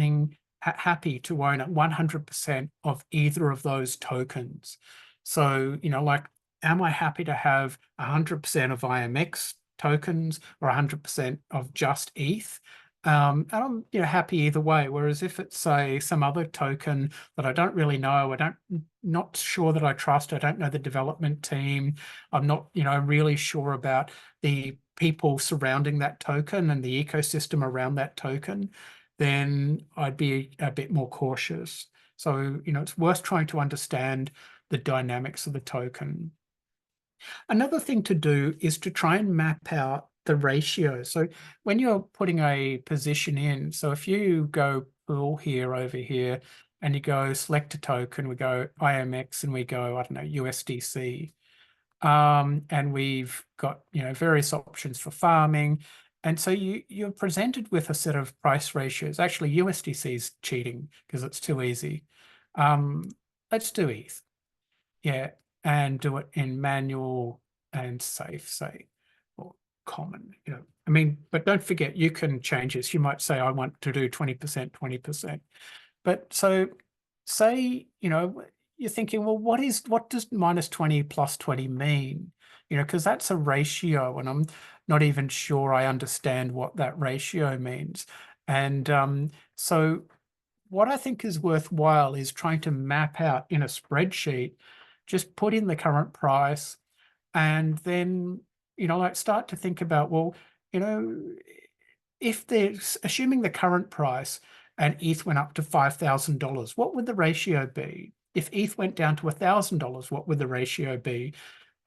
to own 100% of either of those tokens? So, like, am I happy to have 100% of IMX tokens or 100% of just ETH? And I'm happy either way. Whereas if it's, say, some other token that I don't really know, not sure that I trust, I don't know the development team, I'm not really sure about the people surrounding that token and the ecosystem around that token, then I'd be a bit more cautious. So it's worth trying to understand the dynamics of the token. Another thing to do is to try and map out the ratio. So when you're putting a position in, so if you go pool here over here and you go select a token, we go IMX and we go, I don't know, USDC. And we've got various options for farming. And so you're presented with a set of price ratios. Actually, USDC is cheating because it's too easy. Let's do ETH. Yeah, and do it in manual and safe, say, or common, I mean, but don't forget, you can change this. You might say, I want to do 20%, 20%. But so say, you're thinking, well, what does -20 plus 20 mean? Because that's a ratio, and I'm not even sure I understand what that ratio means. And so what I think is worthwhile is trying to map out in a spreadsheet, just put in the current price, and then, like, start to think about, well, if they're assuming the current price and ETH went up to $5,000, what would the ratio be? If ETH went down to $1,000, what would the ratio be?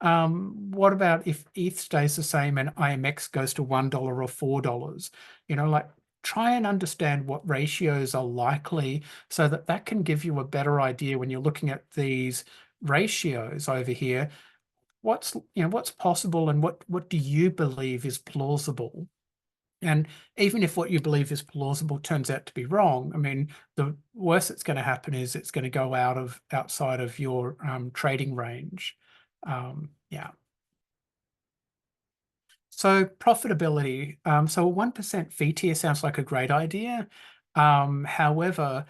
What about if ETH stays the same and IMX goes to $1 or $4? Like, try and understand what ratios are likely so that can give you a better idea when you're looking at these ratios over here. What's possible and what do you believe is plausible? And even if what you believe is plausible turns out to be wrong, I mean, the worst that's going to happen is it's going to go outside of your trading range. Yeah. So profitability. So a 1% fee tier sounds like a great idea. However,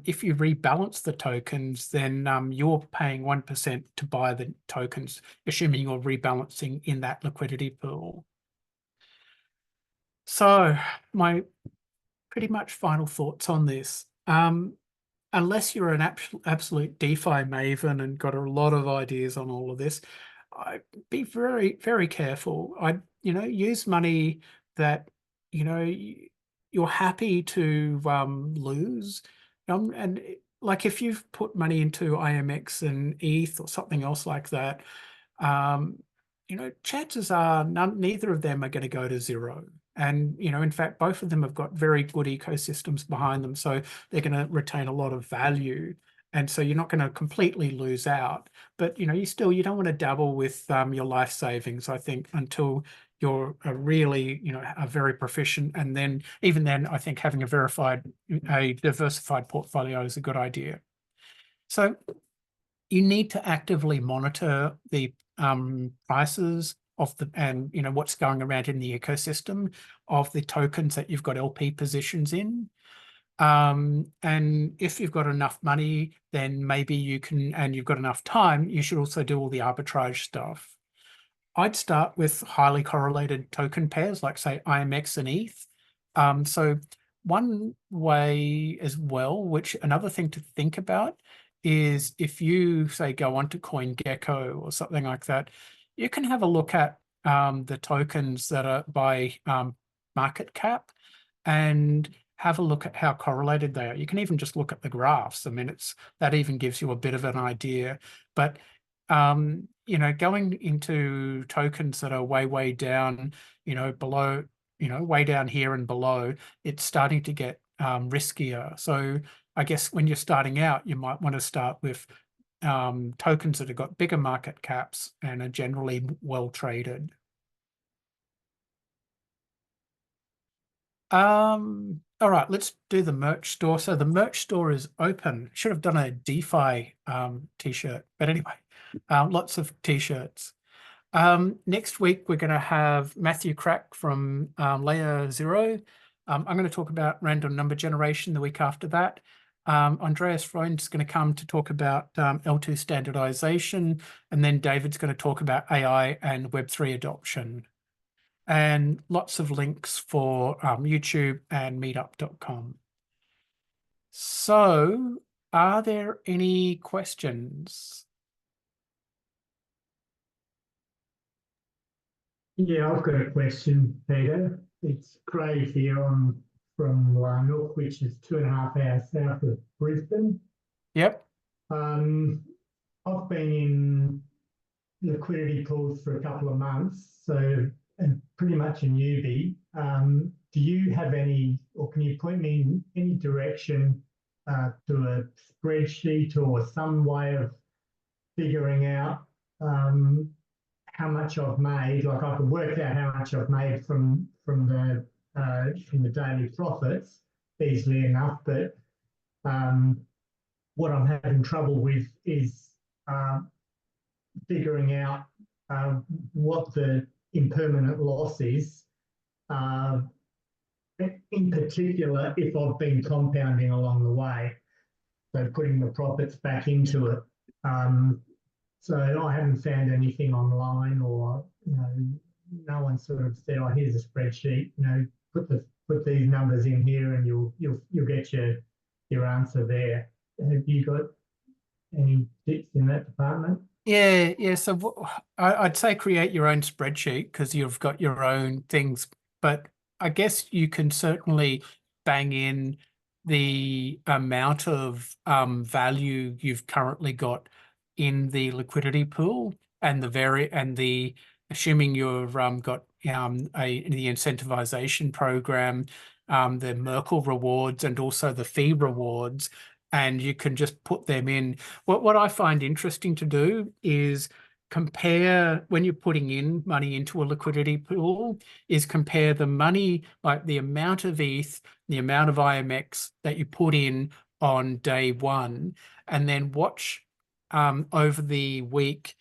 if you rebalance the tokens, then you're paying 1% to buy the tokens, assuming you're rebalancing in that liquidity pool. So my pretty much final thoughts on this. Unless you're an absolute DeFi maven and got a lot of ideas on all of this, I'd be very, very careful. I'd, use money that, you're happy to lose. And like, if you've put money into IMX and ETH or something else like that, chances are neither of them are going to go to zero. And, in fact, both of them have got very good ecosystems behind them. So they're going to retain a lot of value. And so you're not going to completely lose out. But, you don't want to dabble with your life savings, I think, until you're really, are very proficient. And then even then, I think having a diversified portfolio is a good idea. So you need to actively monitor the prices of what's going around in the ecosystem of the tokens that you've got LP positions in. And if you've got enough money, then maybe you can, and you've got enough time, you should also do all the arbitrage stuff. I'd start with highly correlated token pairs, like, say, IMX and ETH. So one way as well, which another thing to think about, is if you, say, go onto CoinGecko or something like that, you can have a look at the tokens that are by market cap and have a look at how correlated they are. You can even just look at the graphs. I mean, that even gives you a bit of an idea. But going into tokens that are way down, below, way down here and below, it's starting to get riskier. So I guess when you're starting out, you might want to start with tokens that have got bigger market caps and are generally well traded. All right, let's do the merch store. So the merch store is open. Should have done a DeFi t-shirt, but anyway, lots of t-shirts. Next week, we're going to have Matthew Crack from Layer Zero. I'm going to talk about random number generation the week after that. Andreas Freund is going to come to talk about L2 standardization, and then David's going to talk about AI and Web3 adoption. And lots of links for YouTube and meetup.com. So, are there any questions? Yeah, I've got a question, Peter. It's Craig here from Warnock, which is 2.5 hours south of Brisbane. Yep. I've been in liquidity pools for a couple of months, so I'm pretty much a newbie. Do you have any, or can you point me in any direction to a spreadsheet or some way of figuring out how much I've made? Like, I could work out how much I've made from the daily profits easily enough, but what I'm having trouble with is figuring out what the impermanent loss is, in particular if I've been compounding along the way, so putting the profits back into it. So I haven't found anything online, or no one sort of said, "Oh, here's a spreadsheet. Put these numbers in here, and you'll get your answer there." Have you got any tips in that department? Yeah. So I'd say create your own spreadsheet because you've got your own things. But I guess you can certainly bang in the amount of value you've currently got in the liquidity pool and the assuming you've got the incentivization program, the Merkle rewards, and also the fee rewards, and you can just put them in. What I find interesting to do is compare, when you're putting in money into a liquidity pool, is compare the money, like the amount of ETH, the amount of IMX that you put in on day one, and then watch over the week,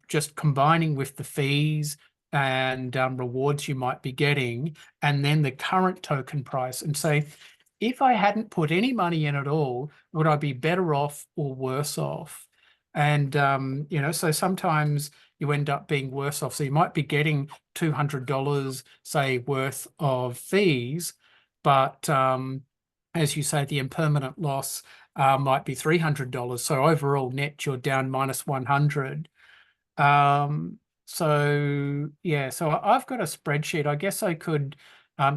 just combining with the fees and rewards you might be getting, and then the current token price, and say, if I hadn't put any money in at all, would I be better off or worse off? And, so sometimes you end up being worse off. So you might be getting $200, say, worth of fees, but as you say, the impermanent loss might be $300. So overall net, you're down minus 100. So I've got a spreadsheet. I guess I could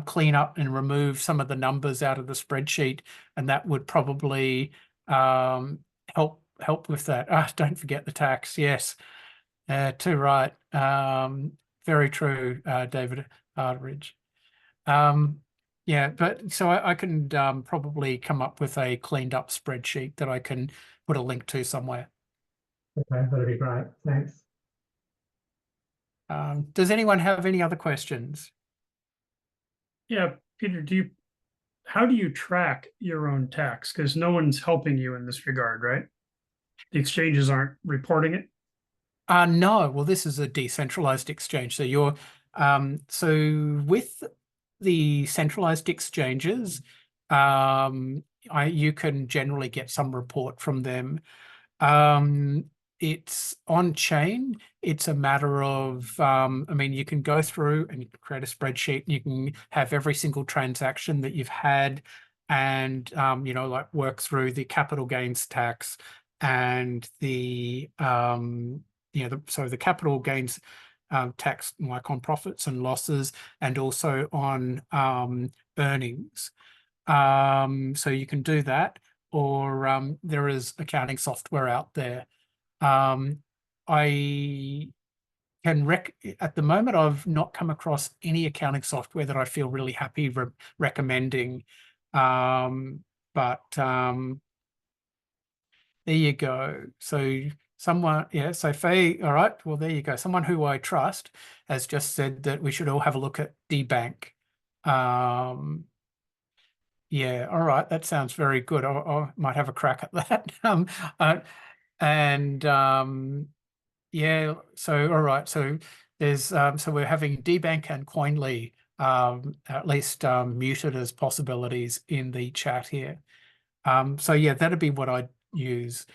clean up and remove some of the numbers out of the spreadsheet, and that would probably help with that. Don't forget the tax. Yes, too right. Very true, David Hardridge. But so I can probably come up with a cleaned up spreadsheet that I can put a link to somewhere. Okay, that'd be great. Thanks. Does anyone have any other questions? Yeah, Peter, how do you track your own tax? Because no one's helping you in this regard, right? The exchanges aren't reporting it. No. Well, this is a decentralized exchange. So so with the centralized exchanges, you can generally get some report from them. It's on chain. It's a matter of, you can go through and you can create a spreadsheet, and you can have every single transaction that you've had, and like work through the capital gains tax and the the capital gains tax, like on profits and losses, and also on earnings. So you can do that, or there is accounting software out there. I can at the moment, I've not come across any accounting software that I feel really happy recommending. But there you go. So someone, yeah, so Faye, all right, well, there you go. Someone who I trust has just said that we should all have a look at DBank. Yeah, all right, that sounds very good. I might have a crack at that. Yeah, so all right, so there's so we're having DBank and Coinly at least muted as possibilities in the chat here. So yeah, that'd be what I'd use,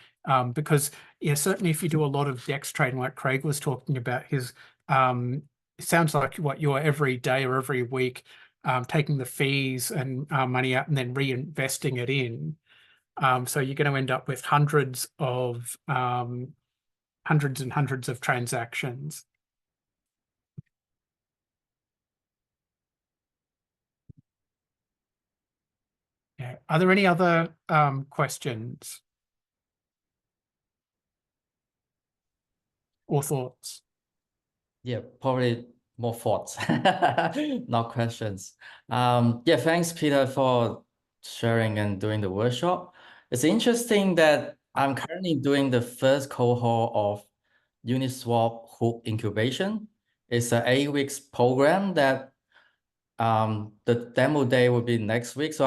because yeah, certainly if you do a lot of DEX trading, like Craig was talking about, his it sounds like what you're every day or every week taking the fees and money out and then reinvesting it in. So you're going to end up with hundreds and hundreds of transactions. Yeah. Are there any other questions or thoughts? Yeah, probably more thoughts, not questions. Yeah, thanks, Peter, for sharing and doing the workshop. It's interesting that I'm currently doing the first cohort of Uniswap Hook Incubation. It's an 8 weeks program that the demo day will be next week. So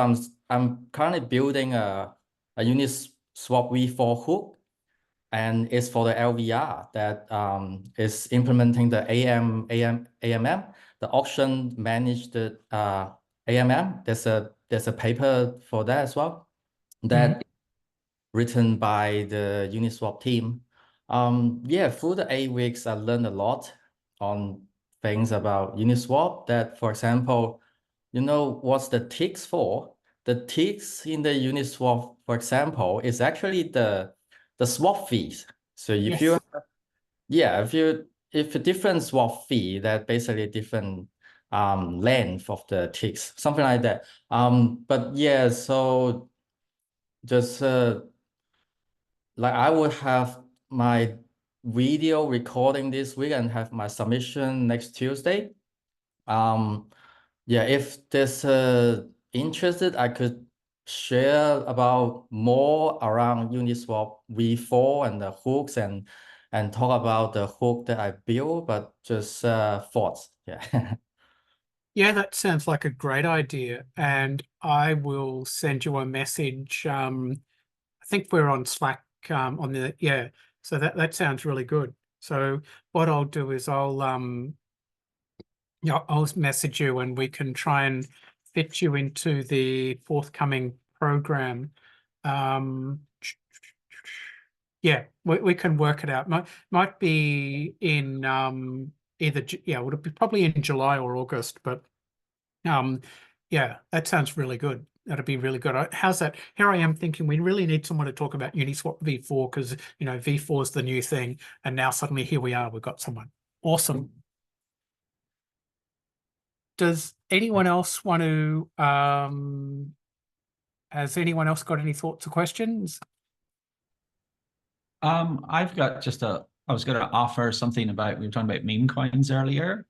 I'm currently building a Uniswap V4 hook, and it's for the LVR that is implementing the AMM, the auction managed AMM. There's a paper for that as well, that written by the Uniswap team. Yeah, through the 8 weeks, I learned a lot on things about Uniswap. That, for example, you know what's the ticks for? The ticks in the Uniswap, for example, is actually the swap fees. So if you, yeah, if a different swap fee, that basically different length of the ticks, something like that. But yeah, so just like I would have my video recording this week and have my submission next Tuesday. Yeah, if there's interested, I could share about more around Uniswap V4 and the hooks and talk about the hook that I built, but just thoughts. Yeah. Yeah, that sounds like a great idea. And I will send you a message. I think we're on Slack on the, yeah. So that sounds really good. So what I'll do is I'll message you and we can try and fit you into the forthcoming program. Yeah, we can work it out. Might be in either, yeah, would it be probably in July or August, but yeah, that sounds really good. That'd be really good. How's that? Here I am thinking we really need someone to talk about Uniswap V4 because, you know, V4 is the new thing. And now suddenly here we are, we've got someone. Awesome. Does anyone else want to, has anyone else got any thoughts or questions? I've got I was going to offer something about, we were talking about meme coins earlier.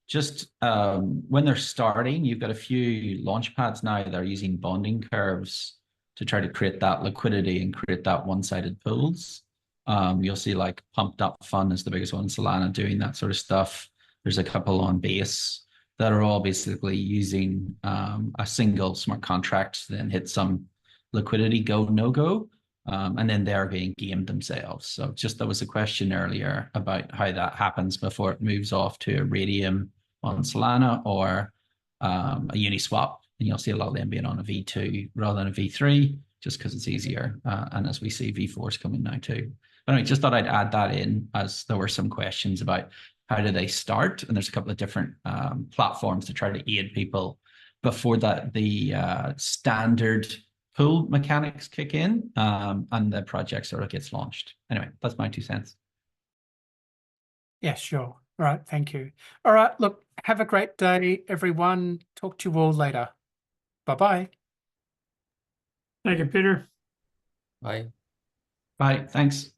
Just when they're starting, you've got a few launch pads now that are using bonding curves to try to create that liquidity and create that one-sided pools. You'll see like Pumped Up Fun is the biggest one, Solana doing that sort of stuff. There's a couple on Base that are all basically using a single smart contract to then hit some liquidity go, no go. And then they're being gamed themselves. So just there was a question earlier about how that happens before it moves off to a Radium on Solana or a Uniswap. And you'll see a lot of them being on a V2 rather than a V3, just because it's easier. And as we see, V4 is coming now too. But anyway, just thought I'd add that in, as there were some questions about how do they start. And there's a couple of different platforms to try to aid people before that the standard pool mechanics kick in and the project sort of gets launched. Anyway, that's my 2 cents. Yeah, sure. All right. Thank you. All right. Look, have a great day, everyone. Talk to you all later. Bye-bye. Thank you, Peter. Bye. Bye. Thanks.